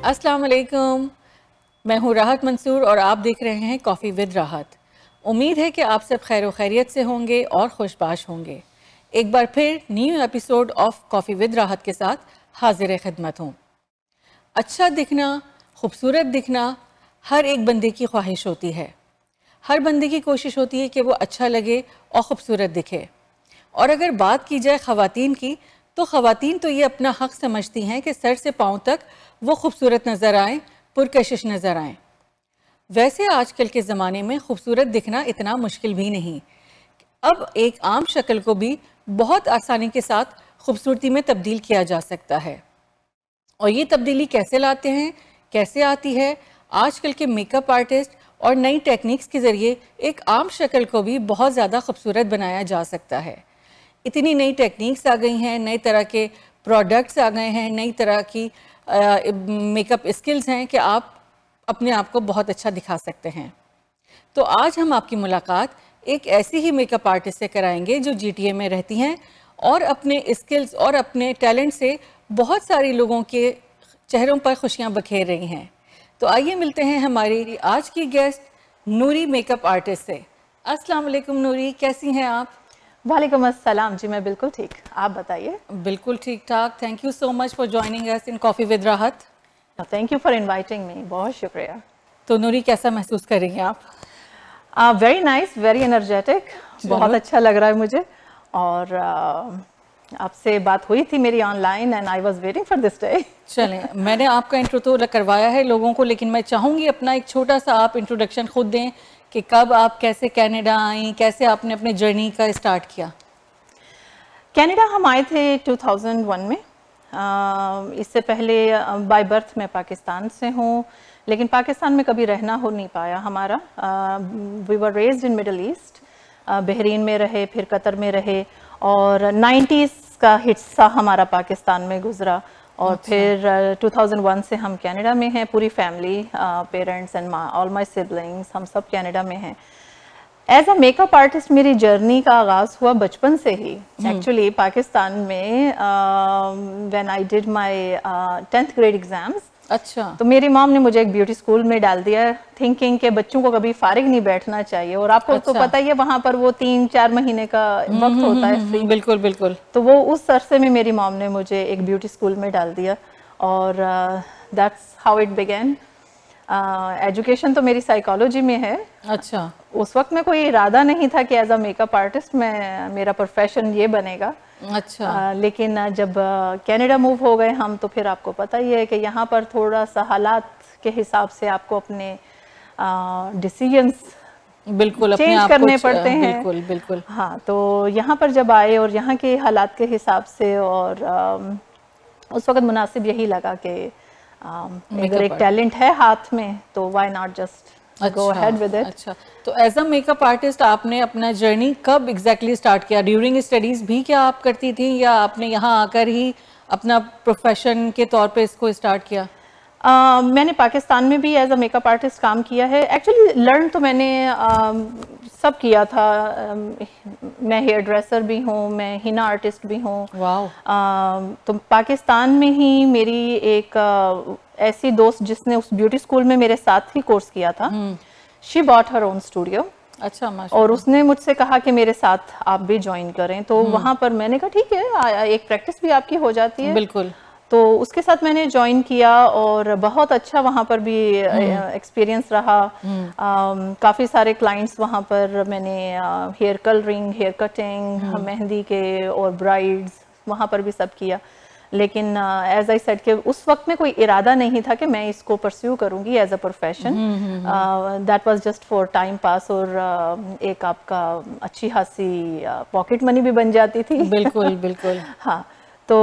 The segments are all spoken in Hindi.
अस्सलाम वालेकुम, मैं हूँ राहत मंसूर और आप देख रहे हैं कॉफ़ी विद राहत। उम्मीद है कि आप सब खैर व खैरियत से होंगे और खुशबाश होंगे। एक बार फिर new episode of coffee with राहत के साथ हाजिर खिदमत हूँ। अच्छा दिखना, खूबसूरत दिखना हर एक बंदे की ख्वाहिश होती है। हर बंदे की कोशिश होती है कि वो अच्छा लगे और ख़ूबसूरत दिखे। और अगर बात की जाए ख़वातीन की, तो ख़वातीन तो ये अपना हक़ समझती हैं कि सर से पाँव तक वो खूबसूरत नज़र आएँ, पुरकशिश नज़र आएँ। वैसे आजकल के ज़माने में खूबसूरत दिखना इतना मुश्किल भी नहीं। अब एक आम शक्ल को भी बहुत आसानी के साथ खूबसूरती में तब्दील किया जा सकता है। और ये तब्दीली कैसे लाते हैं, कैसे आती है? आजकल के मेकअप आर्टिस्ट और नई टेक्निक्स के ज़रिए एक आम शक्ल को भी बहुत ज़्यादा खूबसूरत बनाया जा सकता है। इतनी नई टेक्निक्स आ गई हैं, नए तरह के प्रोडक्ट्स आ गए हैं, नई तरह की मेकअप स्किल्स हैं कि आप अपने आप को बहुत अच्छा दिखा सकते हैं। तो आज हम आपकी मुलाकात एक ऐसी ही मेकअप आर्टिस्ट से कराएंगे जो GTA में रहती हैं और अपने स्किल्स और अपने टैलेंट से बहुत सारे लोगों के चेहरों पर खुशियां बखेर रही हैं। तो आइए मिलते हैं हमारी आज की गेस्ट नूरी मेकअप आर्टिस्ट से। अस्सलाम वालेकुम नूरी, कैसी हैं आप? वालेकुम अस्सलाम जी, मैं बिल्कुल ठीक, आप बताइए। बिल्कुल ठीक ठाक। Thank you so much for joining us in coffee with Rahat. Thank you for inviting me, बहुत शुक्रिया। तो नूरी, कैसा महसूस कर रही हैं आप? वेरी नाइस, वेरी एनर्जेटिक, बहुत अच्छा लग रहा है मुझे। और आपसे बात हुई थी मेरी online and I was waiting for this day. चलें, मैंने आपका इंट्रो तो करवाया है लोगों को, लेकिन मैं चाहूँगी अपना एक छोटा सा आप इंट्रोडक्शन खुद दें कि कब आप कैसे कनाडा आई, कैसे आपने अपने जर्नी का स्टार्ट किया। कनाडा हम आए थे 2001 में। इससे पहले बाय बर्थ मैं पाकिस्तान से हूँ, लेकिन पाकिस्तान में कभी रहना हो नहीं पाया हमारा। We were raised in Middle East, Bahrain में रहे, फिर कतर में रहे, और 90s का हिस्सा हमारा पाकिस्तान में गुजरा। और फिर 2001 से हम कनाडा में हैं, पूरी family, parents and all my siblings, हम सब कनाडा में हैं। एज अ मेकअप आर्टिस्ट मेरी जर्नी का आगाज़ हुआ बचपन से ही। एक्चुअली पाकिस्तान में when I did my 10th grade exams, अच्छा, तो मेरी मॉम ने मुझे एक ब्यूटी स्कूल में डाल दिया, थिंकिंग के बच्चों को कभी फारिग नहीं बैठना चाहिए। और आपको तो पता ही है वहाँ पर वो 3-4 महीने का वक्त होता है फ्री। बिल्कुल बिल्कुल। तो वो उस अरसे में मेरी मॉम ने मुझे एक ब्यूटी स्कूल में डाल दिया, और that's how it began. Education तो मेरी साइकोलॉजी में है। अच्छा, उस वक्त में कोई इरादा नहीं था कि एज अ मेकअप आर्टिस्ट मैं मेरा प्रोफेशन ये बनेगा। अच्छा। लेकिन जब कनाडा मूव हो गए हम, तो फिर आपको पता ही है कि यहाँ पर थोड़ा सा हालात के हिसाब से आपको अपने डिसीजंस बिल्कुल अपने चेंज आप करने को पड़ते हैं। बिल्कुल बिल्कुल। हाँ, तो यहाँ पर जब आए और यहाँ के हालात के हिसाब से, और उस वक्त मुनासिब यही लगा कि अगर एक टैलेंट है हाथ में तो why not just go ahead with it. अच्छा, तो एज अ मेकअप आर्टिस्ट आपने अपना जर्नी कब एग्जैक्टली स्टार्ट किया? ड्यूरिंग स्टडीज भी क्या आप करती थी, या आपने यहाँ आकर ही अपना प्रोफेशन के तौर पे इसको स्टार्ट किया? मैंने पाकिस्तान में भी एज अ मेकअप आर्टिस्ट काम किया है। एक्चुअली लर्न तो मैंने सब किया था। मैं हेयर ड्रेसर भी हूँ, मैं हिना आर्टिस्ट भी हूँ। वाओ। तो पाकिस्तान में ही मेरी एक ऐसी दोस्त जिसने उस ब्यूटी स्कूल में मेरे साथ ही कोर्स किया था, she bought her own studio. अच्छा, माशाल्लाह। और उसने मुझसे कहा कि मेरे साथ आप भी ज्वाइन करें। तो वहाँ पर मैंने कहा ठीक है, एक प्रैक्टिस भी आपकी हो जाती है। बिल्कुल। तो उसके साथ मैंने ज्वाइन किया और बहुत अच्छा वहाँ पर भी एक्सपीरियंस रहा। काफ़ी सारे क्लाइंट्स वहाँ पर मैंने hair colouring, hair cutting, mehndi के और ब्राइड्स वहाँ पर भी सब किया। लेकिन एज आई सेड कि उस वक्त में कोई इरादा नहीं था कि मैं इसको परस्यू करूँगी as a profession. That was just for time pass, और एक आपका अच्छी खासी पॉकेट मनी भी बन जाती थी। बिल्कुल बिल्कुल। हाँ, तो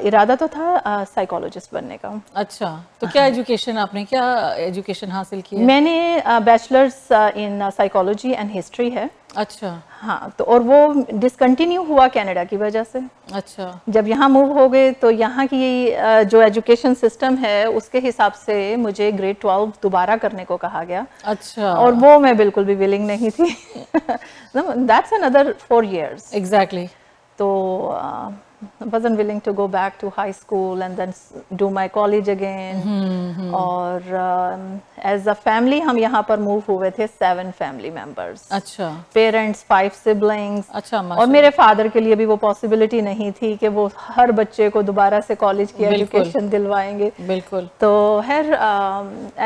इरादा तो था साइकोलॉजिस्ट बनने का। अच्छा, तो क्या एजुकेशन आपने क्या एजुकेशन हासिल की है? मैंने bachelors in psychology and history है। अच्छा। हाँ, तो और वो डिसकंटिन्यू हुआ कनाडा की वजह से। अच्छा। जब यहाँ मूव हो गए तो यहाँ की जो एजुकेशन सिस्टम है उसके हिसाब से मुझे ग्रेड 12 दोबारा करने को कहा गया। अच्छा। और वो मैं बिल्कुल भी विलिंग नहीं थी। That's another 4 years। एग्जैक्टली। तो wasn't willing to go back to high school and then do my college again. और as a family हम यहाँ पर move हुए थे 7 family members. अच्छा. Parents, 5 siblings. अच्छा. और मेरे father के लिए भी वो possibility नहीं थी कि वो हर बच्चे को दोबारा से college की education दिलवाएंगे. बिल्कुल. तो खैर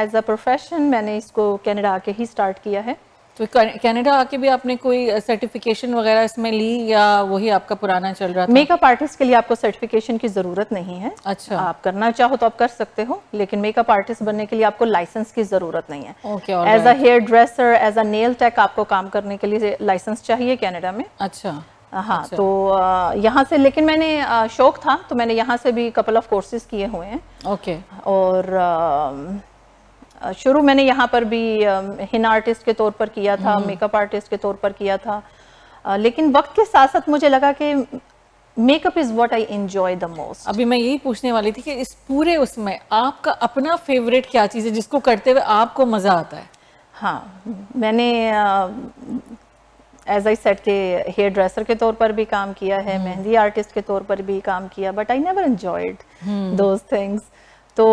as a profession मैंने इसको कनाडा आके ही start किया है. तो कनाडा आके भी आपने कोई सर्टिफिकेशन वगैरह इसमें ली या वही आपका पुराना चल रहा था? मेकअप आर्टिस्ट के लिए आपको सर्टिफिकेशन की जरूरत नहीं है. अच्छा. आप करना चाहो तो आप कर सकते हो, लेकिन मेकअप आर्टिस्ट बनने के लिए आपको लाइसेंस की जरूरत नहीं है. As a hairdresser, as a nail tech आपको काम करने के लिए लाइसेंस चाहिए कनाडा में. अच्छा. हाँ. अच्छा. तो यहाँ से, लेकिन मैंने शौक था तो मैंने यहाँ से भी कपल ऑफ कोर्सेज किए हुए हैं. ओके. और शुरू मैंने यहाँ पर भी हिना आर्टिस्ट के तौर पर किया था, मेकअप आर्टिस्ट के तौर पर किया था, लेकिन वक्त के साथ साथ मुझे लगा कि makeup is what I enjoy the most. अभी मैं यही पूछने वाली थी कि इस पूरे उसमें आपका अपना फेवरेट क्या चीज़ है जिसको करते हुए आपको मज़ा आता है? हाँ, मैंने एज आई सेड के हेयर ड्रेसर के तौर पर भी काम किया है, मेहंदी आर्टिस्ट के तौर पर भी काम किया, but I never enjoyed those things. तो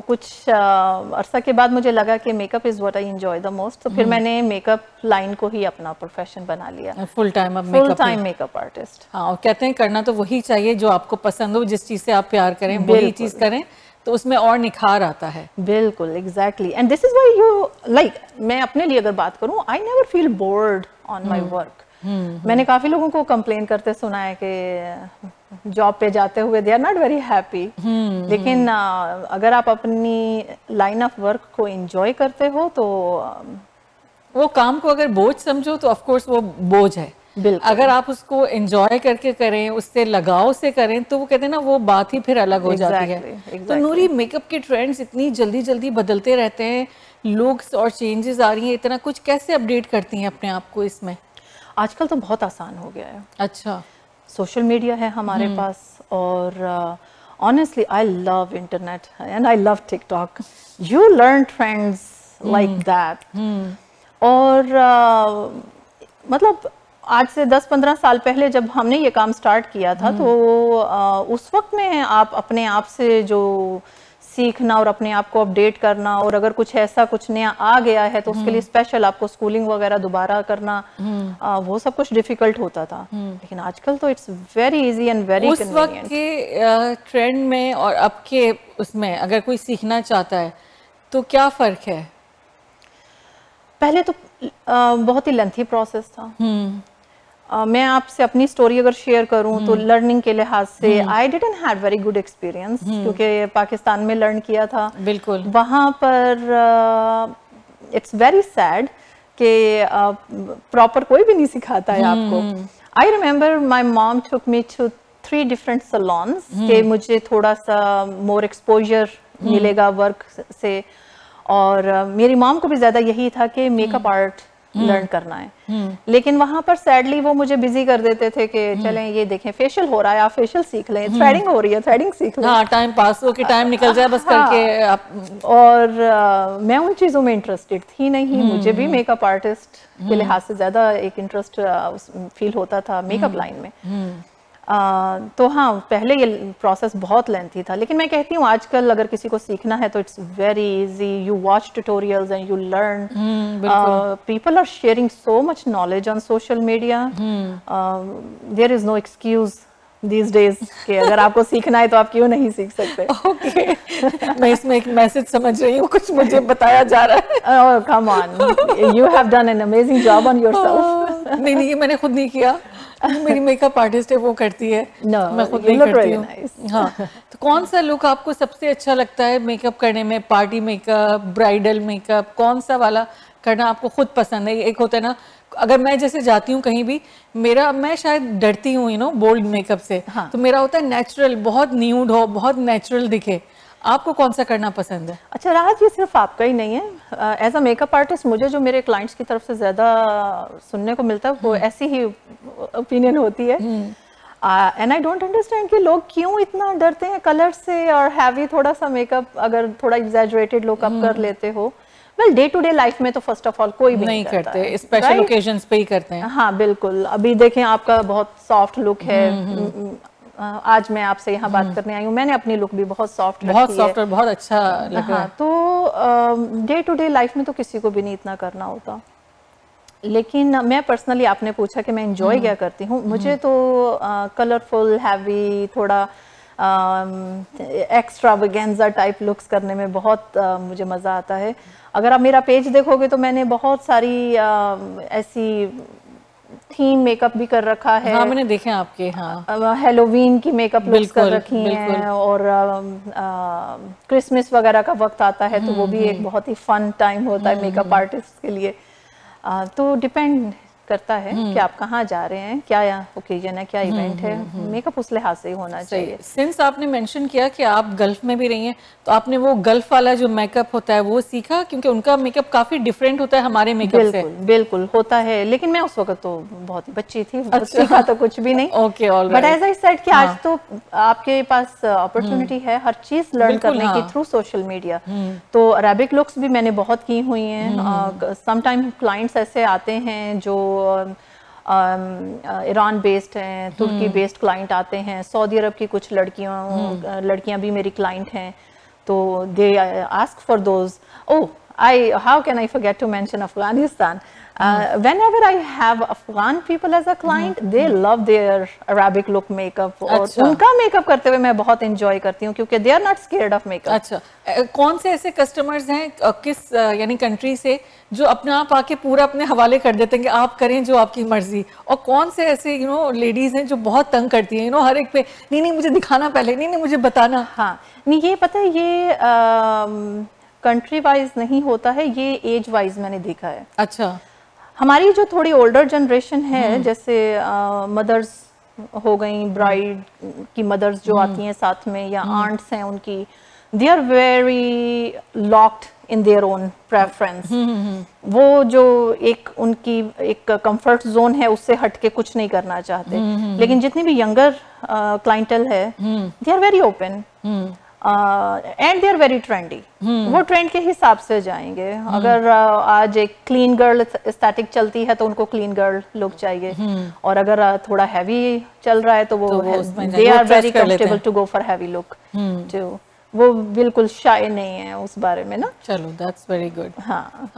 कुछ अरसा के बाद मुझे लगा कि makeup is what I enjoy the most. तो फिर मैंने मेकअप लाइन को ही अपना प्रोफेशन बना लिया. Full time makeup artist. हाँ, और कहते हैं करना तो वही चाहिए जो आपको पसंद हो, जिस चीज़ से आप प्यार करें वही चीज़ करें तो उसमें और निखार आता है. बिल्कुल, exactly. And this is why you like, मैं अपने लिए अगर बात करूं, I never feel bored on my work. मैंने काफ़ी लोगों को कंप्लेन करते सुना है कि जॉब पे जाते हुए they are not very happy. लेकिन अगर आप अपनी लाइन ऑफ वर्क को एंजॉय करते हो तो वो काम को अगर बोझ समझो तो ऑफ कोर्स वो बोझ है. अगर आप उसको एंजॉय करके करें, उससे लगाव से करें, तो वो कहते हैं ना, वो बात ही फिर अलग हो जाती है. तो नूरी, मेकअप के ट्रेंड्स इतनी जल्दी जल्दी बदलते रहते हैं, लुक्स और चेंजेस आ रही हैं, इतना कुछ कैसे अपडेट करती हैं अपने आप को इसमें? आजकल तो बहुत आसान हो गया है. अच्छा. सोशल मीडिया है हमारे पास, और honestly I love internet and I love TikTok. You learn trends like that. और मतलब आज से 10-15 साल पहले जब हमने ये काम स्टार्ट किया था, तो उस वक्त में आप अपने आप से जो सीखना और अपने आप को अपडेट करना, और अगर कुछ ऐसा कुछ नया आ गया है तो उसके लिए स्पेशल आपको स्कूलिंग वगैरह दोबारा करना, वो सब कुछ डिफिकल्ट होता था. लेकिन आजकल तो it's very easy and very convenient. उस वक्त के ट्रेंड में और अब के उसमें अगर कोई सीखना चाहता है तो क्या फर्क है? पहले तो बहुत ही लेंथी प्रोसेस था. मैं आपसे अपनी स्टोरी अगर शेयर करूं तो लर्निंग के लिहाज से I didn't have very good experience, क्योंकि पाकिस्तान में लर्न किया था. बिल्कुल. वहाँ पर इट्स वेरी सैड कि प्रॉपर कोई भी नहीं सिखाता है आपको. I remember my mom took me to 3 different salons कि मुझे थोड़ा सा मोर एक्सपोजर मिलेगा वर्क से, और मेरी मॉम को भी ज्यादा यही था कि मेकअप आर्ट लर्न करना है. लेकिन वहां पर सैडली वो मुझे बिजी कर देते थे कि चलें ये देखें फेशियल हो रहा है, आप फेशियल सीख लें, थ्रेडिंग हो रही है, थ्रेडिंग सीख लें. हाँ, टाइम पास हो के टाइम निकल जाए बस करके आप. और मैं उन चीजों में इंटरेस्टेड थी नहीं. मुझे भी मेकअप आर्टिस्ट के लिहाज से ज्यादा एक इंटरेस्ट फील होता था मेकअप लाइन में. तो हाँ, पहले ये प्रोसेस बहुत लेंथी था. लेकिन मैं कहती हूँ आजकल अगर किसी को सीखना है तो it's very easy. You watch tutorials and you learn. People are sharing so much knowledge on social media. There is no excuse these days कि अगर आपको सीखना है तो आप क्यों नहीं सीख सकते. Okay. मैं इसमें एक मैसेज समझ रही हूँ, कुछ मुझे बताया जा रहा है. Oh, come on. You have done an amazing job on yourself. नहीं, ये मैंने खुद नहीं किया. मेरी मेकअप आर्टिस्ट है, वो करती है. No, मैं खुद नहीं करती हूँ. हाँ. तो कौन सा लुक आपको सबसे अच्छा लगता है मेकअप करने में? पार्टी मेकअप, ब्राइडल मेकअप, कौन सा वाला करना आपको खुद पसंद है? एक होता है ना, अगर मैं जैसे जाती हूँ कहीं भी, मैं शायद डरती हूँ बोल्ड मेकअप से. हाँ. तो मेरा होता है नेचुरल, बहुत न्यूड हो, बहुत नेचुरल दिखे. आपको कौन सा करना पसंद है? अच्छा राज, ये सिर्फ आपका ही नहीं है. एज अ मेकअप आर्टिस्ट मुझे जो मेरे क्लाइंट्स की तरफ से ज्यादा सुनने को मिलता है वो ऐसी ही ओपिनियन होती है. एंड आई डोंट अंडरस्टैंड कि लोग क्यों इतना डरते हैं कलर से और हैवी थोड़ा सा मेकअप अगर थोड़ा एग्जैजरेटेड लुक अप कर लेते हो. Well, day to day life में तो फर्स्ट ऑफ ऑल कोई भी नहीं करते, स्पेशल ओकेजन्स पे ही करते हैं. हाँ बिल्कुल. अभी देखें आपका बहुत सॉफ्ट लुक है, आज मैं आपसे यहाँ बात करने आई हूँ, मैंने अपनी लुक भी बहुत सॉफ्ट रखी है, बहुत सॉफ्ट और बहुत अच्छा लग रहा है। तो डे टू डे लाइफ में तो किसी को भी नहीं इतना करना होता, लेकिन मैं पर्सनली, आपने पूछा कि मैं इंजॉय क्या करती हूँ, मुझे तो कलरफुल, हैवी, थोड़ा एक्स्ट्रावेगेंजा टाइप लुक्स करने में बहुत मुझे मज़ा आता है। अगर आप मेरा पेज देखोगे तो मैंने बहुत सारी ऐसी थीम मेकअप भी कर रखा है। हाँ, मैंने देखे आपके। हाँ, हेलोवीन की मेकअप लुक्स कर रखी हैं, और क्रिसमस वगैरह का वक्त आता है तो वो भी एक बहुत ही फन टाइम होता है मेकअप आर्टिस्ट के लिए। तो डिपेंड करता है कि आप कहाँ जा रहे हैं, क्या ओकेजन है, क्या इवेंट है, मेकअप उस लिहाज से ही होना चाहिए। सिंस आपने मेंशन किया कि आप गल्फ में भी रही हैं, तो आपने वो गल्फ वाला जो मेकअप होता है वो सीखा? क्योंकि उनका मेकअप काफी डिफरेंट होता है हमारे मेकअप से। बिल्कुल बिल्कुल होता है, लेकिन मैं उस वक्त तो बहुत ही बच्ची थी, सीखा तो कुछ भी नहीं। Okay, alright. But as I said कि आज तो आपके पास अपॉर्चुनिटी है हर चीज लर्न करने की थ्रू सोशल मीडिया। तो अरेबिक लुक्स भी मैंने बहुत की हुई हैं। समटाइम क्लाइंट्स ऐसे आते हैं जो ईरान बेस्ड हैं, तुर्की बेस्ड क्लाइंट आते हैं, सऊदी अरब की कुछ लड़कियां भी मेरी क्लाइंट हैं, तो they ask for those. Oh, how can I forget to mention Afghanistan? Whenever I have Afghan people as a client, they love their Arabic look makeup, और उनका मेकअप करते हुए मैं बहुत enjoy करती हूँ क्योंकि they are not scared of makeup। अच्छा, कौन से ऐसे कस्टमर्स हैं किस यानी कंट्री से जो अपने आप आके पूरा अपने हवाले कर देते हैं कि आप करें जो आपकी मर्जी, और कौन से ऐसे लेडीज हैं जो बहुत तंग करती हैं हर एक पे, नहीं मुझे दिखाना पहले, नहीं मुझे बताना? हाँ, नहीं ये पता है, ये कंट्री वाइज नहीं होता है, ये एज वाइज मैंने देखा है। अच्छा, हमारी जो थोड़ी ओल्डर जनरेशन है, जैसे मदर्स हो गई, ब्राइड की मदर्स जो आती हैं साथ में, या आंट्स हैं उनकी, they are very locked in their own preference. वो जो उनकी एक कंफर्ट जोन है उससे हट के कुछ नहीं करना चाहते। लेकिन जितनी भी यंगर क्लाइंटल है, they are very open and they are very trendy. वो ट्रेंड के हिसाब से जाएंगे। अगर आज एक क्लीन गर्ल एस्थेटिक चलती है तो उनको क्लीन गर्ल लुक चाहिए, और अगर थोड़ा हैवी चल रहा है तो वो they are very comfortable to go for heavy look. जो वो बिल्कुल शाय नहीं है उस बारे में ना। चलो, दैट्स वेरी गुड। हाँ।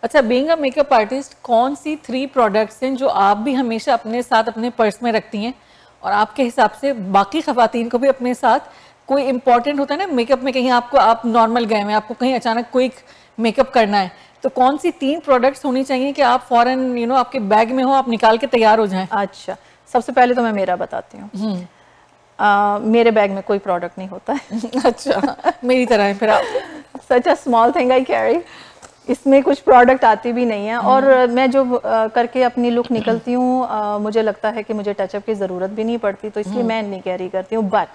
अच्छा, बीइंग अ मेकअप आर्टिस्ट, कौन सी 3 प्रोडक्ट्स हैं जो आप भी हमेशा अपने साथ अपने पर्स में रखती हैं, और आपके हिसाब से बाकी खवातीन को भी अपने साथ कोई इंपॉर्टेंट होता है ना मेकअप में, कहीं आप नॉर्मल गए हैं, आपको कहीं अचानक कोई मेकअप करना है, तो कौन सी 3 प्रोडक्ट्स होनी चाहिए कि आप फौरन आपके बैग में हो, आप निकाल के तैयार हो जाएं? अच्छा, सबसे पहले तो मैं मेरा बताती हूँ। मेरे बैग में कोई प्रोडक्ट नहीं होता है। अच्छा, मेरी तरह है फिर आप। Such a small thing I carry, इसमें कुछ प्रोडक्ट आती भी नहीं है, और मैं जो करके अपनी लुक निकलती हूँ, मुझे लगता है कि मुझे टचअप की ज़रूरत भी नहीं पड़ती, तो इसलिए मैं नहीं कैरी करती हूँ। बट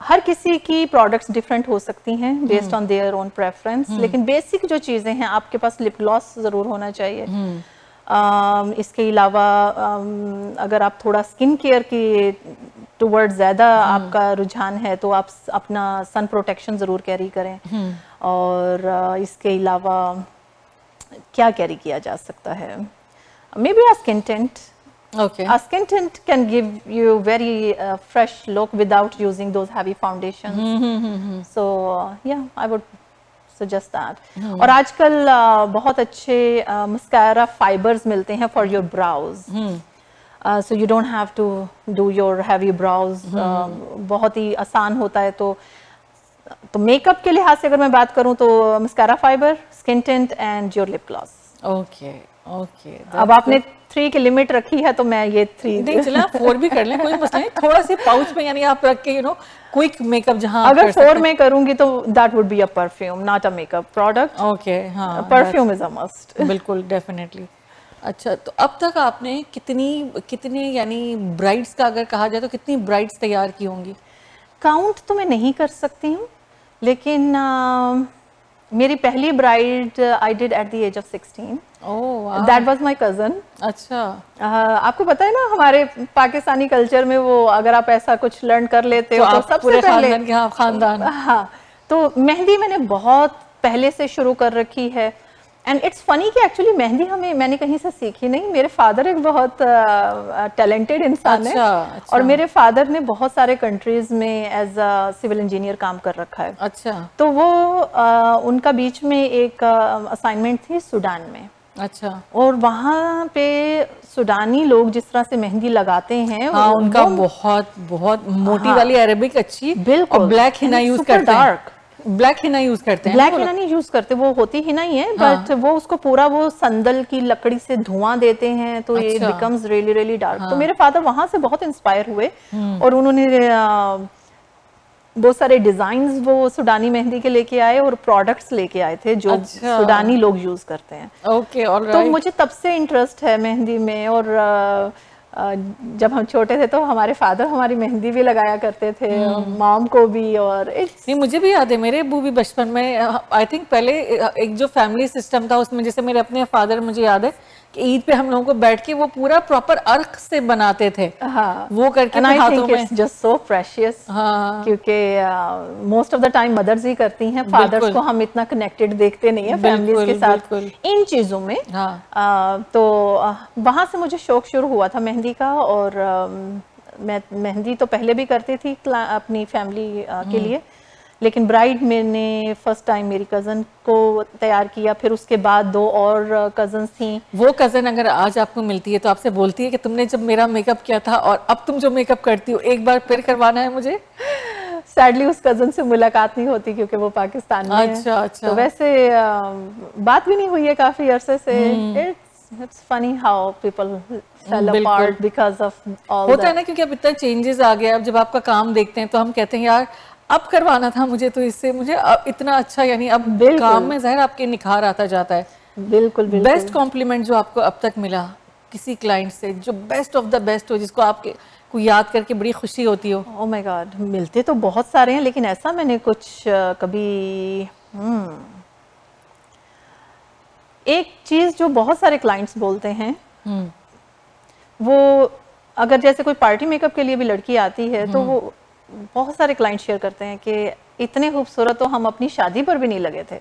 हर किसी की प्रोडक्ट्स डिफरेंट हो सकती हैं based on their own preference, लेकिन बेसिक जो चीज़ें हैं, आपके पास लिप ग्लॉस ज़रूर होना चाहिए। इसके अलावा अगर आप थोड़ा स्किन केयर की टुवर्ड ज़्यादा आपका रुझान है तो आप अपना सन प्रोटेक्शन ज़रूर कैरी करें। और इसके अलावा क्या कैरी किया जा सकता है, may be a skin tint. Okay. A skin tint can give you very fresh look without using those heavy foundations. So yeah, I would suggest that. और आजकल बहुत अच्छे mascara fibers मिलते हैं for your brows. So you don't have to do your heavy brows. बहुत ही आसान होता है। तो मेकअप के लिहाज से अगर मैं बात करूँ तो mascara fiber, skin tint and your lip gloss. Okay. अब आपने 3 की लिमिट रखी है तो मैं ये 3 नहीं, चला 4 भी कर लें, कोई मसला नहीं। थोड़ा से पाउच में यानी आप रख के क्विक मेकअप जहां अगर 4 में करूंगी तो that would be a perfume, not a makeup product. Okay, हाँ, परफ्यूम इज अ मस्ट। बिल्कुल, डेफिनेटली। अच्छा, तो अब तक आपने कितनी यानी ब्राइड्स का अगर कहा जाए तो कितनी ब्राइड्स तैयार की होंगी? काउंट तो मैं नहीं कर सकती हूँ, लेकिन मेरी पहली bride I did at the age of 16। That was my cousin. अच्छा, आपको पता है ना हमारे पाकिस्तानी कल्चर में वो अगर आप ऐसा कुछ लर्न कर लेते हो तो सबसे पहले खानदान। हाँ, तो मेहंदी मैंने बहुत पहले से शुरू कर रखी है। एंड इट्स फनी कि एक्चुअली मेहंदी मैंने कहीं से सीखी नहीं, मेरे फादर एक बहुत टैलेंटेड इंसान है। और मेरे फादर ने बहुत सारे कंट्रीज में एज अ सिविल इंजीनियर काम कर रखा है। अच्छा। तो वो उनका बीच में एक असाइनमेंट थी सूडान में। अच्छा। और वहाँ पे सूडानी लोग जिस तरह से मेहंदी लगाते हैं, हाँ, उनका बहुत बहुत मोटी वाली अरेबिक अच्छी, बिल्कुल, और ब्लैक हिना यूज करते हैं। ब्लैक हिना यूज करते हैं। ब्लैक हिना नहीं यूज करते, वो होती हिना ही है, बट वो उसको पूरा वो संदल की लकड़ी से धुआं देते हैं, तो ये बिकम्स रियली रियली डार्क। तो मेरे फादर वहां से बहुत इंस्पायर हुए और उन्होंने बहुत सारे डिजाइन्स वो सुडानी मेहंदी के लेके आए और प्रोडक्ट्स लेके आए थे जो सुडानी लोग यूज करते हैं। Okay, alright. तो मुझे तब से इंटरेस्ट है मेहंदी में। और जब हम छोटे थे तो हमारे फादर हमारी मेहंदी भी लगाया करते थे, मॉम को भी। और नहीं, मुझे भी याद है, मेरे अब्बू भी बचपन में, आई थिंक पहले एक जो फैमिली सिस्टम था उसमें, जैसे मेरे अपने फादर, मुझे याद है कि ईद पे हम लोगों को बैठ के वो पूरा प्रॉपर अर्क से बनाते थे। हाँ, वो करके हाथों में। Just so precious. हाँ, क्योंकि most of the time mothers ही करती हैं, फादर्स को हम इतना कनेक्टेड देखते नहीं है फैमिलीज के साथ इन चीजों में। हाँ। तो वहां से मुझे शौक शुरू हुआ था मेहंदी का। और मैं मेहंदी तो पहले भी करती थी अपनी फैमिली के लिए, लेकिन ब्राइड मैंने फर्स्ट टाइम मेरी कज़न को तैयार किया, फिर उसके बाद 2 और कज़न्स थी। वो कज़न अगर आज आपको मिलती है तो आपसे बोलती है कि तुमने जब मेरा मेकअप किया था और अब तुम जो मेकअप करती हो एक बार फिर करवाना है मुझे? सैडली उस कज़न से मुलाकात नहीं होती क्योंकि वो पाकिस्तान में है। अच्छा। तो वैसे बात भी नहीं हुई है काफ़ी अरसे से। It's funny how people fell apart because of all होता है ना, क्योंकि अब इतना चेंजेस आ गया। अब जब आपका काम देखते हैं तो हम कहते हैं यार अब करवाना था मुझे, तो इससे मुझे अब इतना अच्छा, यानी अब काम में ज़ाहिर आपके निखार आता जाता है। बिल्कुल। बेस्ट कॉम्प्लीमेंट जो आपको अब तक मिला किसी क्लाइंट से, जो बेस्ट ऑफ द बेस्ट हो, जिसको आपके को याद करके बड़ी खुशी होती हो? ओह माय गॉड, मिलते तो बहुत सारे हैं, लेकिन ऐसा मैंने कुछ कभी एक चीज जो बहुत सारे क्लाइंट्स बोलते हैं, वो अगर जैसे कोई पार्टी मेकअप के लिए भी लड़की आती है तो वो बहुत सारे क्लाइंट शेयर करते हैं कि इतने खूबसूरत तो हम अपनी शादी पर भी नहीं लगे थे।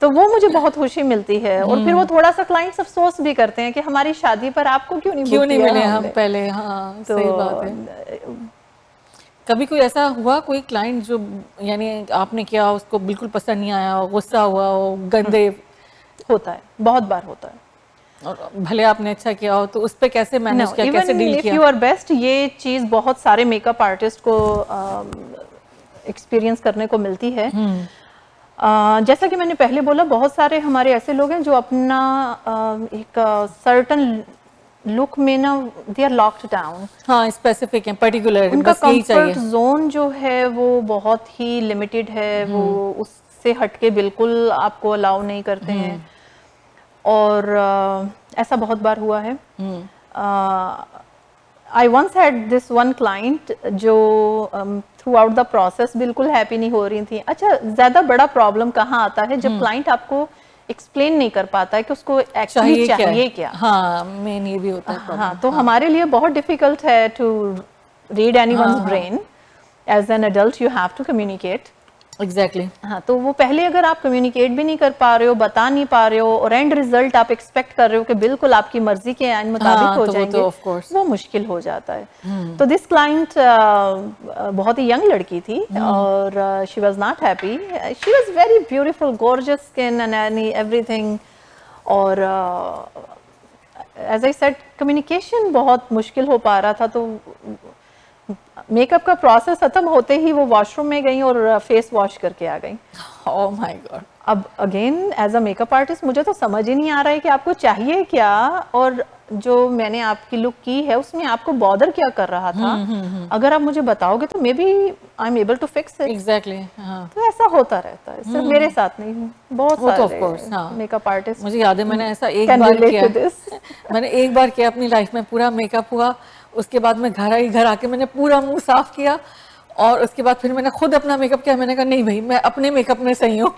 तो वो मुझे बहुत खुशी मिलती है। और फिर वो थोड़ा सा क्लाइंट्स अफसोस भी करते हैं कि हमारी शादी पर आपको क्यों नहीं मिले हम पहले। हाँ, तो सही बात है। कभी कोई ऐसा हुआ, कोई क्लाइंट जो यानी आपने किया उसको बिल्कुल पसंद नहीं आया, गुस्सा हुआ हो, गंदे? होता है, बहुत बार होता है। और भले आपने अच्छा किया हो, तो उस पे कैसे मैनेज किया, कैसे डील किया? इफ यू आर बेस्ट, ये चीज बहुत सारे मेकअप आर्टिस्ट को एक्सपीरियंस करने को मिलती है। जैसा कि मैंने पहले बोला, बहुत सारे हमारे ऐसे लोग हैं जो अपना एक सर्टन लुक में ना दे आर लॉक्ड डाउन। हाँ, स्पेसिफिक है, पर्टिकुलर, उनका कंफर्ट जोन जो है वो बहुत ही लिमिटेड है। वो उससे हटके बिल्कुल आपको अलाउ नहीं करते हैं। और ऐसा बहुत बार हुआ है। I once had this one client जो throughout the process बिल्कुल हैप्पी नहीं हो रही थी। अच्छा, ज्यादा बड़ा प्रॉब्लम कहाँ आता है? जब क्लाइंट आपको एक्सप्लेन नहीं कर पाता है कि उसको एक्चुअली चाहिए क्या। हाँ, मेन ये भी होता है। हाँ, तो हमारे लिए बहुत डिफिकल्ट है to read anyone's brain. As an adult you have to communicate. Exactly. हाँ, तो वो पहले अगर आप कम्युनिकेट भी नहीं कर पा रहे हो, बता नहीं पा रहे हो, और एंड रिजल्ट आप एक्सपेक्ट कर रहे हो कि बिल्कुल आपकी मर्जी के मुताबिक हो जाएंगे, वो मुश्किल हो जाता है। तो दिस क्लाइंट बहुत ही यंग लड़की थी और she was not happy. She was very beautiful, gorgeous skin and everything. और एज आई सेड, कम्युनिकेशन बहुत मुश्किल हो पा रहा था। तो मेकअप का प्रोसेस खत्म होते ही वो वॉशरूम में गई और फेस वॉश करके आ गई। Oh my god. अब again as a makeup artist मुझे तो समझ ही नहीं आ रहा है कि आपको चाहिए क्या, और जो मैंने आपकी लुक की है उसमें आपको बॉदर क्या कर रहा था। अगर आप मुझे बताओगे तो maybe I am able to fix it. Exactly. तो ऐसा होता रहता है, सिर्फ मेरे साथ नहीं, बहुत सारे मेकअप आर्टिस्ट। मुझे याद है मैंने ऐसा एक बार किया। मैंने एक बार किया अपनी लाइफ में, पूरा मेकअप हुआ, उसके बाद मैं घर आके मैंने पूरा मुंह साफ किया, और उसके बाद फिर मैंने खुद अपना मेकअप किया। मैंने कहा नहीं भाई, मैं अपने मेकअप में सही हूँ।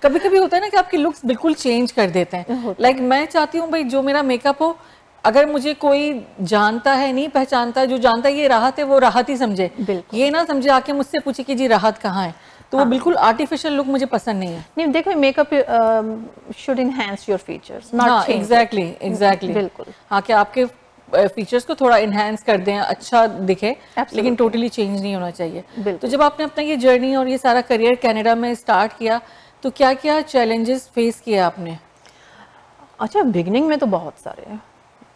कभी कभी होता है ना कि आपकी लुक्स बिल्कुल चेंज कर देते हैं। लाइक मैं चाहती हूँ भाई जो मेरा मेकअप हो, अगर मुझे कोई जानता है, नहीं पहचानता, जो जानता है ये राहत है, वो राहत ही समझे, ये ना समझे आके मुझसे पूछे कि जी राहत कहाँ है। तो वो बिल्कुल आर्टिफिशियल लुक मुझे पसंद नहीं है। नहीं देखो, makeup should enhance your features, not change. Exactly बिल्कुल। हाँ, कि आपके फीचर्स को थोड़ा इनहैंस कर दें, अच्छा दिखे, लेकिन टोटली चेंज नहीं होना चाहिए। तो जब आपने अपना ये जर्नी और ये सारा करियर कनाडा में स्टार्ट किया, तो क्या क्या चैलेंजेस फेस किए आपने? अच्छा, बिगिनिंग में तो बहुत सारे हैं।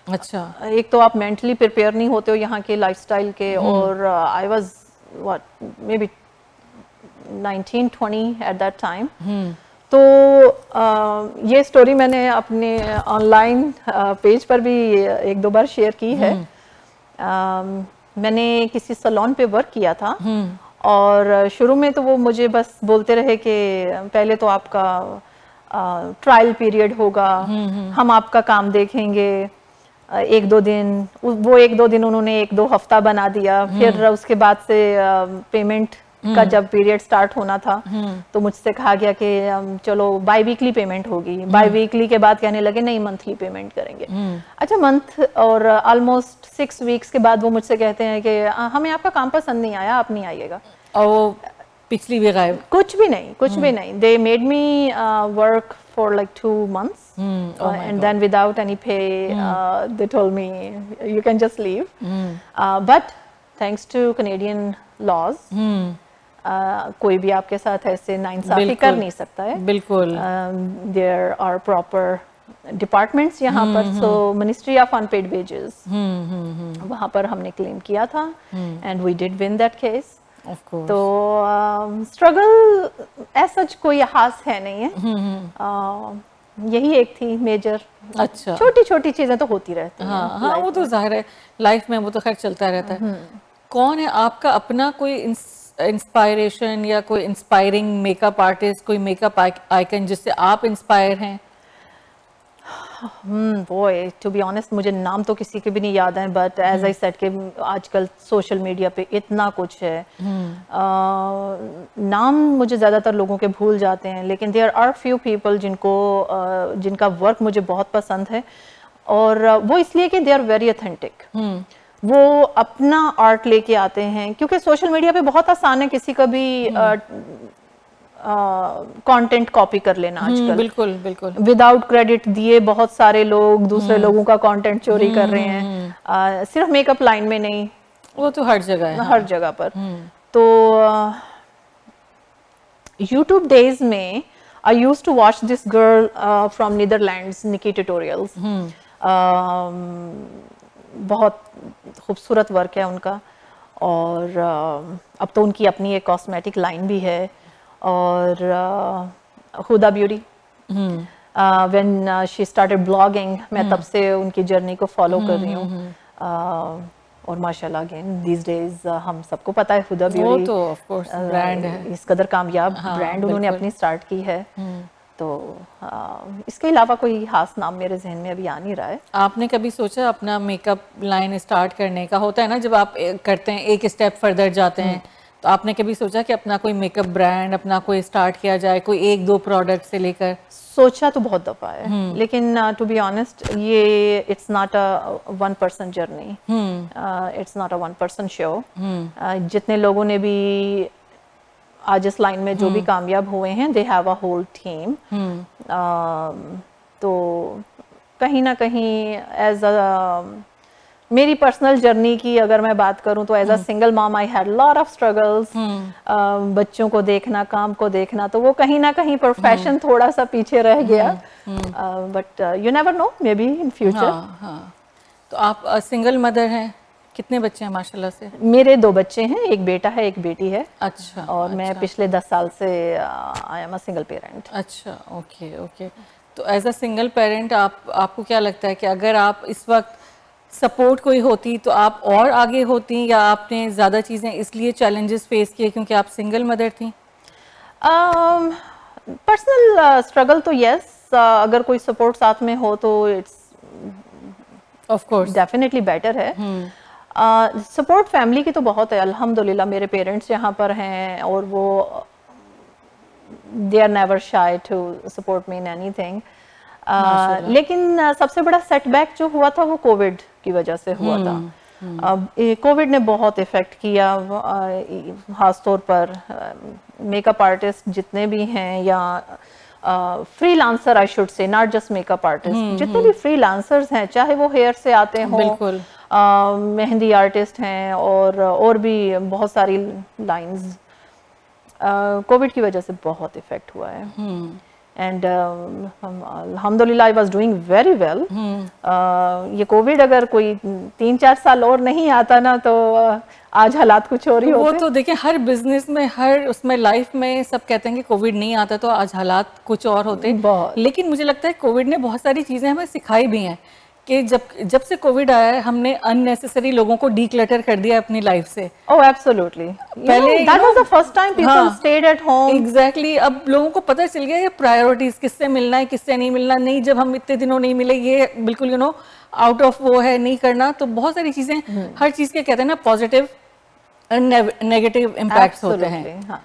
अच्छा, एक तो आप मेंटली प्रिपेयर नहीं होते हो यहाँ के लाइफस्टाइल के, और I was what may be 19-20 at that time. तो ये स्टोरी मैंने अपने ऑनलाइन पेज पर भी एक दो बार शेयर की है। मैंने किसी सैलून पे वर्क किया था, और शुरू में तो वो मुझे बस बोलते रहे कि पहले तो आपका ट्रायल पीरियड होगा, हम आपका काम देखेंगे, एक दो दिन, वो एक दो दिन उन्होंने एक दो हफ्ता बना दिया। फिर उसके बाद से पेमेंट का जब पीरियड स्टार्ट होना था, तो मुझसे कहा गया कि चलो बाई वीकली पेमेंट होगी। बाई वीकली के बाद कहने लगे नहीं, मंथली पेमेंट करेंगे। अच्छा, मंथ और ऑलमोस्ट 6 वीक्स के बाद वो मुझसे कहते हैं कि हमें आपका काम पसंद नहीं आया, आप नहीं आइएगा। और वो पिछली भी गायब? कुछ भी नहीं, कुछ भी नहीं। They made me work for like 2 months and then without any pay they told me you can just leave. But thanks to Canadian laws, कोई भी आपके साथ ऐसे नाइंसाफी कर नहीं सकता है। बिल्कुल। There are proper डिपार्टमेंट्स यहाँ पर, so ministry of unpaid wages, वहाँ पर हमने क्लेम किया था, and we did win that case. तो स्ट्रगल ऐसा कोई खास है नहीं है, यही एक थी मेजर। अच्छा, छोटी छोटी चीजें तो होती रहती हैं। हाँ, वो तो जाहिर है लाइफ में, वो तो खैर चलता रहता है। कौन है आपका अपना कोई इंस्पायरेशन या कोई इंस्पायरिंग मेकअप आर्टिस्ट, कोई मेकअप आइकन जिससे आप इंस्पायर हैं? बोय, टू बी ऑनेस्ट मुझे नाम तो किसी के भी नहीं याद है, बट एज आई सेड कि आजकल सोशल मीडिया पे इतना कुछ है, नाम मुझे ज़्यादातर लोगों के भूल जाते हैं, लेकिन देयर आर फ्यू पीपल जिनका वर्क मुझे बहुत पसंद है, और वो इसलिए कि दे आर वेरी ऑथेंटिक। वो अपना आर्ट लेके आते हैं, क्योंकि सोशल मीडिया पे बहुत आसान है किसी का भी कंटेंट कॉपी कर लेना आजकल। बिल्कुल बिल्कुल। विदाउट क्रेडिट दिए बहुत सारे लोग दूसरे लोगों का कंटेंट चोरी कर रहे हैं, सिर्फ मेकअप लाइन में नहीं, वो तो हर जगह है, हर जगह पर। तो यूट्यूब डेज में I used to watch this girl from Netherlands, Nikki tutorials. बहुत खूबसूरत वर्क है उनका, और अब तो उनकी अपनी एक कॉस्मेटिक लाइन भी है, और Huda Beauty, when she started blogging, मैं तब से उनकी जर्नी को फॉलो कर रही हूँ। और माशाल्लाह अगेन दीज डेज हम सबको पता है हुदा ब्यूटी, वो तो ऑफ कोर्स ब्रांड है, इस कदर कामयाब ब्रांड उन्होंने अपनी स्टार्ट की है। तो इसके अलावा कोई खास नाम मेरे जहन में अभी आ नहीं रहा है। आपने कभी सोचा अपना मेकअप लाइन स्टार्ट करने का? होता है ना, जब आप करते हैं एक स्टेप फर्दर जाते हैं, तो आपने कभी सोचा कि अपना कोई मेकअप ब्रांड अपना कोई स्टार्ट किया जाए, कोई एक दो प्रोडक्ट से लेकर? सोचा तो बहुत दफा है, लेकिन टू बी ऑनेस्ट ये it's not a 1 person journey, it's not a 1 person show. जितने लोगों ने भी आज इस लाइन में जो भी कामयाब हुए हैं, they have a whole team. तो कहीं ना कहीं एज अ मेरी पर्सनल जर्नी की अगर मैं बात करूं, तो as a single mom I had lot of struggles. बच्चों को देखना, काम को देखना, तो वो कहीं ना कहीं प्रोफेशन थोड़ा सा पीछे रह गया, but you never know, may be in future. तो आप सिंगल मदर हैं, कितने बच्चे हैं माशाल्लाह से? मेरे 2 बच्चे हैं, एक बेटा है एक बेटी है। अच्छा। और मैं पिछले 10 साल से I am a single parent. अच्छा, ओके ओके। तो एज अ सिंगल पेरेंट आपको क्या लगता है कि अगर आप इस वक्त सपोर्ट कोई होती तो आप और आगे होती, या आपने ज़्यादा चीज़ें इसलिए चैलेंजेस फेस किए क्योंकि आप सिंगल मदर थी? पर्सनल स्ट्रगल तो यस, अगर कोई सपोर्ट साथ में हो तो it's of course definitely better है। सपोर्ट फैमिली की तो बहुत है, अल्हम्दुलिल्लाह मेरे पेरेंट्स यहाँ पर हैं, और वो they are never shy to support me in anything. लेकिन सबसे बड़ा सेटबैक जो हुआ था वो कोविड की वजह से हुआ था। अब कोविड ने बहुत इफ़ेक्ट किया, ख़ास तौर पर मेकअप आर्टिस्ट जितने भी हैं या freelancer, I should say, not just makeup artist, जितने भी फ्रीलांसर्स हैं, चाहे वो हेयर से आते हों, बिल्कुल, मेहंदी आर्टिस्ट हैं और भी बहुत सारी लाइंस, कोविड की वजह से बहुत इफ़ेक्ट हुआ है। एंड अल्हम्दुलिल्लाह I was doing very well. ये कोविड अगर कोई 3-4 साल और नहीं आता ना तो आज हालात कुछ और ही होते। वो तो देखें हर बिजनेस में, हर उसमें, लाइफ में सब कहते हैं कि कोविड नहीं आता तो आज हालात कुछ और होते। लेकिन मुझे लगता है कोविड ने बहुत सारी चीज़ें हमें सिखाई भी हैं कि जब से कोविड आया है हमने अननेसेसरी लोगों को डीक्लटर कर दिया अपनी लाइफ से। ओह एब्सोल्युटली, पहले that was the first time people stayed at home. Exactly, अब लोगों को पता चल गया ये प्रायोरिटीज, किससे मिलना है किससे नहीं मिलना, नहीं जब हम इतने दिनों नहीं मिले ये बिल्कुल आउट ऑफ वो है, नहीं करना। तो बहुत सारी चीजें, हर चीज के कहते हैं ना पॉजिटिव नेगेटिव इम्पैक्ट्स होते हैं। हाँ।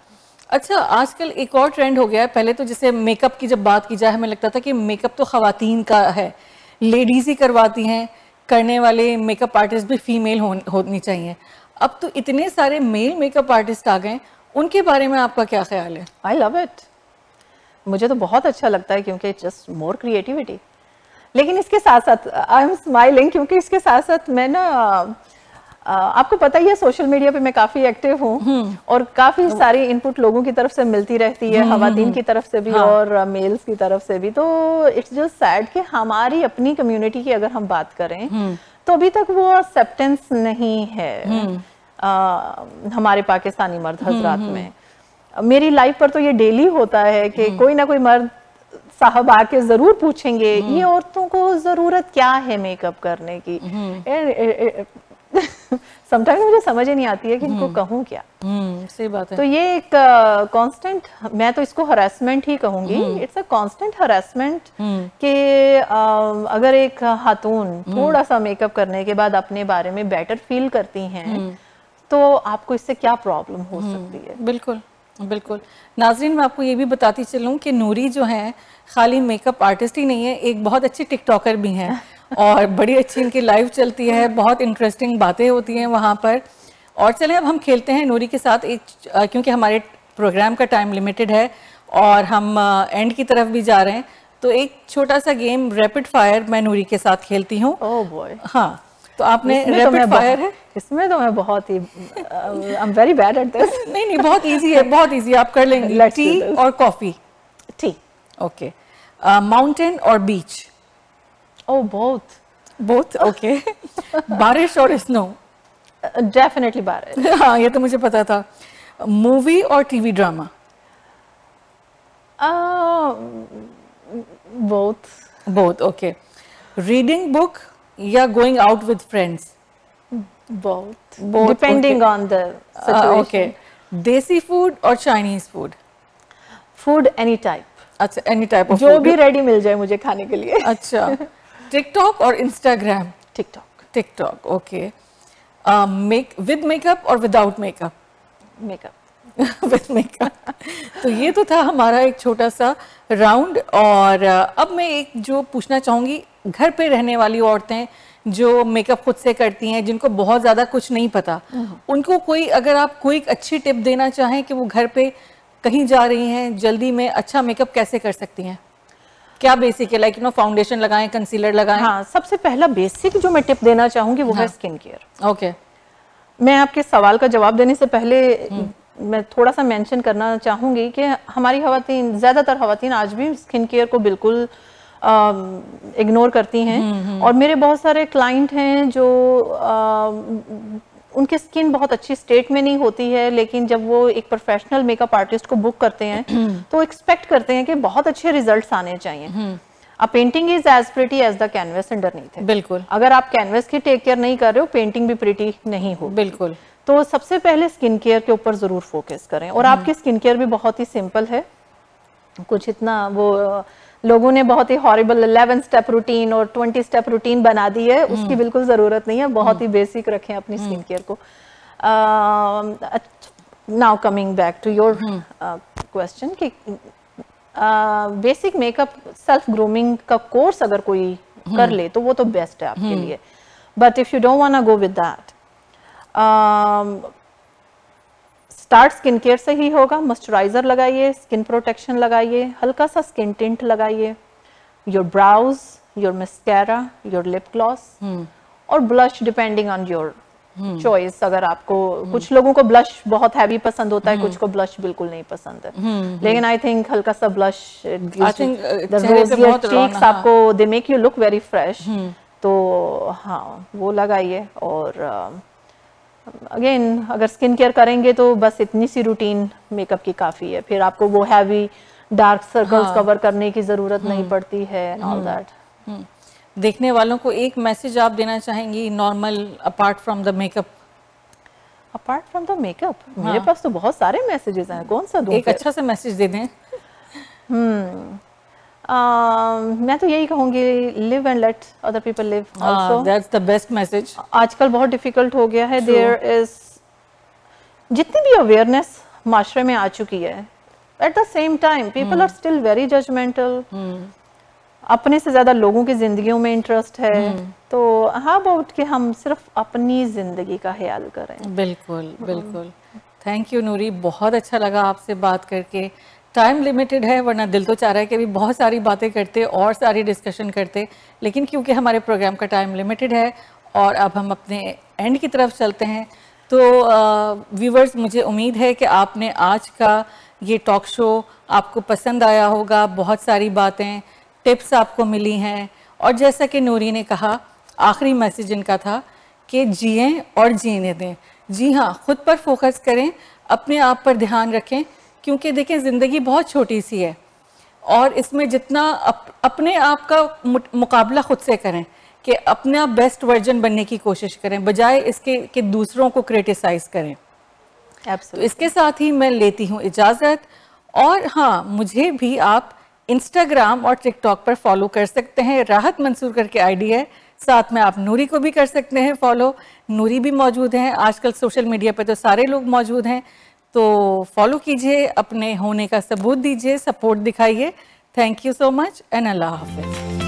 अच्छा, आजकल एक और ट्रेंड हो गया है, पहले तो जैसे मेकअप की जब बात की जाए हमें लगता था कि मेकअप तो खवातीन का है, लेडीज ही करवाती हैं, करने वाले मेकअप आर्टिस्ट भी फीमेल होनी चाहिए। अब तो इतने सारे मेल मेकअप आर्टिस्ट आ गए, उनके बारे में आपका क्या ख्याल है? आई लव इट, मुझे तो बहुत अच्छा लगता है क्योंकि इट्स जस्ट मोर क्रिएटिविटी। लेकिन इसके साथ साथ आई एम स्माइलिंग क्योंकि इसके साथ साथ मैं ना आपको पता ही है सोशल मीडिया पे मैं काफी एक्टिव हूँ और काफी सारी इनपुट लोगों की तरफ से मिलती रहती है, खवातीन की तरफ से भी और मेल्स की तरफ से भी। तो इट्स जस्ट सैड कि हमारी अपनी कम्युनिटी की अगर हम बात करें तो अभी तक वो एक्सेप्टेंस नहीं है हमारे पाकिस्तानी मर्द हजरात में। मेरी लाइफ पर तो ये डेली होता है कि कोई ना कोई मर्द साहब आके जरूर पूछेंगे ये औरतों को जरूरत क्या है मेकअप करने की। समटाइम मुझे समझ ही नहीं आती है कि इनको कहूँ क्या। सही बात है। तो ये एक कांस्टेंट, मैं तो इसको हरासमेंट ही कहूंगी, इट्स अ कांस्टेंट हरासमेंट कि अगर एक खातून थोड़ा सा मेकअप करने के बाद अपने बारे में बेटर फील करती हैं तो आपको इससे क्या प्रॉब्लम हो सकती है। बिल्कुल बिल्कुल। नाज़रीन, मैं आपको ये भी बताती चलूँ कि नूरी जो है खाली मेकअप आर्टिस्ट ही नहीं है, एक बहुत अच्छी टिकटॉकर भी हैं और बड़ी अच्छी इनकी लाइव चलती है, बहुत इंटरेस्टिंग बातें होती हैं वहाँ पर। और चलें अब हम खेलते हैं नूरी के साथ एक, क्योंकि हमारे प्रोग्राम का टाइम लिमिटेड है और हम एंड की तरफ भी जा रहे हैं, तो एक छोटा सा गेम रैपिड फायर मैं नूरी के साथ खेलती हूँ। Oh boy. हाँ, तो आपने रैपिड फायर है, इसमें तो मैं बहुत ही I am very bad at this. नहीं बहुत इजी है, बहुत इजी, आप कर लेंगे। टी और कॉफी? टी। ओके। माउंटेन और बीच? ओह बोथ। Both, okay. बारिश और स्नो? डेफिनेटली बारिश। हाँ, ये तो मुझे पता था। मूवी और TV drama? Both. Both, okay. Reading book या going out with friends? Both, depending on the situation. Okay. Desi food और Chinese food? Food any type. अच्छा, एनी टाइप ऑफ, जो भी रेडी मिल जाए मुझे खाने के लिए। अच्छा। टिकटॉक और Instagram? TikTok. TikTok, okay. With makeup और without makeup? Makeup. With makeup. तो ये तो था हमारा एक छोटा सा राउंड। और अब मैं एक जो पूछना चाहूँगी, घर पे रहने वाली औरतें जो मेकअप खुद से करती हैं, जिनको बहुत ज़्यादा कुछ नहीं पता, उनको कोई, अगर आप कोई अच्छी टिप देना चाहें कि वो घर पे कहीं जा रही हैं, जल्दी में अच्छा मेकअप कैसे कर सकती हैं, क्या बेसिक है, लाइक फाउंडेशन लगाएं, कंसीलर लगाएं? हाँ, सबसे पहला बेसिक जो मैं टिप देना चाहूँगी वो है स्किन केयर। ओके। मैं आपके सवाल का जवाब देने से पहले मैं थोड़ा सा मेंशन करना चाहूँगी कि हमारी खवातीन, ज़्यादातर खवातीन आज भी स्किन केयर को बिल्कुल इग्नोर करती हैं। और मेरे बहुत सारे क्लाइंट हैं जो उनकी स्किन बहुत अच्छी स्टेट में नहीं होती है, लेकिन जब वो एक प्रोफेशनल मेकअप आर्टिस्ट को बुक करते हैं तो एक्सपेक्ट करते हैं कि बहुत अच्छे रिजल्ट्स आने चाहिए। A painting is as pretty as the canvas underneath है। बिल्कुल। अगर आप कैनवस की टेक केयर नहीं कर रहे हो, पेंटिंग भी प्रिटी नहीं हो। बिल्कुल। तो सबसे पहले स्किन केयर के ऊपर जरूर फोकस करें। और आपकी स्किन केयर भी बहुत ही सिंपल है, कुछ इतना वो लोगों ने बहुत ही हॉरिबल 11 स्टेप रूटीन और 20 स्टेप रूटीन बना दी है, उसकी बिल्कुल जरूरत नहीं है। बहुत ही बेसिक रखें अपनी स्किन केयर को। Now coming back to your question कि बेसिक मेकअप सेल्फ ग्रूमिंग का कोर्स अगर कोई कर ले तो वो तो बेस्ट है आपके लिए। But if you don't want to go with that, start skin care से ही होगा। मॉइस्चराइज़र लगाइए, स्किन प्रोटेक्शन लगाइए, हल्का सा स्किन टिंट लगाइए, your brows, your mascara, your lip gloss और blush depending on your choice. अगर आपको कुछ लोगों को ब्लश बहुत हैवी पसंद होता है, कुछ को ब्लश बिल्कुल नहीं पसंद है, लेकिन आई थिंक हल्का सा ब्लश, चीक्स आपको they make you look very fresh, तो हाँ वो लगाइए। और अगेन अगर स्किन केयर करेंगे तो बस इतनी सी रूटीन मेकअप की काफ़ी है, फिर आपको वो हैवी डार्क सर्कल्स कवर करने की ज़रूरत नहीं पड़ती है एंड ऑल दैट। देखने वालों को एक मैसेज आप देना चाहेंगी normal, apart from the makeup? Apart from the makeup मेरे पास तो बहुत सारे मैसेजेस हैं, कौन सा दूं? एक अच्छा सा मैसेज दे दें। मैं तो यही कहूँगी, live and let other people live also, that's the best message. आजकल बहुत डिफिकल्ट हो गया है, देयर इज जितनी भी अवेयरनेस माशरे में आ चुकी है, at the same time people are still very judgmental, अपने से ज्यादा लोगों की जिंदगियों में इंटरेस्ट है, तो हाउ अबाउट कि हम सिर्फ अपनी जिंदगी का ख्याल करें। बिल्कुल बिल्कुल। थैंक यू नूरी, बहुत अच्छा लगा आपसे बात करके। टाइम लिमिटेड है, वरना दिल तो चाह रहा है कि अभी बहुत सारी बातें करते और सारी डिस्कशन करते, लेकिन क्योंकि हमारे प्रोग्राम का टाइम लिमिटेड है और अब हम अपने एंड की तरफ चलते हैं, तो व्यूवर्स मुझे उम्मीद है कि आपने आज का ये टॉक शो आपको पसंद आया होगा। बहुत सारी बातें, टिप्स आपको मिली हैं, और जैसा कि नूरी ने कहा, आखिरी मैसेज इनका था कि जिएं और जीने दें। जी हाँ, खुद पर फोकस करें, अपने आप पर ध्यान रखें, क्योंकि देखें ज़िंदगी बहुत छोटी सी है और इसमें जितना अपने आप का मुकाबला खुद से करें कि अपना बेस्ट वर्जन बनने की कोशिश करें, बजाय इसके कि दूसरों को क्रिटिसाइज़ करें। तो इसके साथ ही मैं लेती हूँ इजाज़त। और हाँ, मुझे भी आप इंस्टाग्राम और टिकटॉक पर फॉलो कर सकते हैं, राहत मंसूर करके आईडी है। साथ में आप नूरी को भी कर सकते हैं फॉलो, नूरी भी मौजूद हैं। आजकल सोशल मीडिया पर तो सारे लोग मौजूद हैं, तो फॉलो कीजिए, अपने होने का सबूत दीजिए, सपोर्ट दिखाइए। Thank you so much and अल्लाह हाफिज़।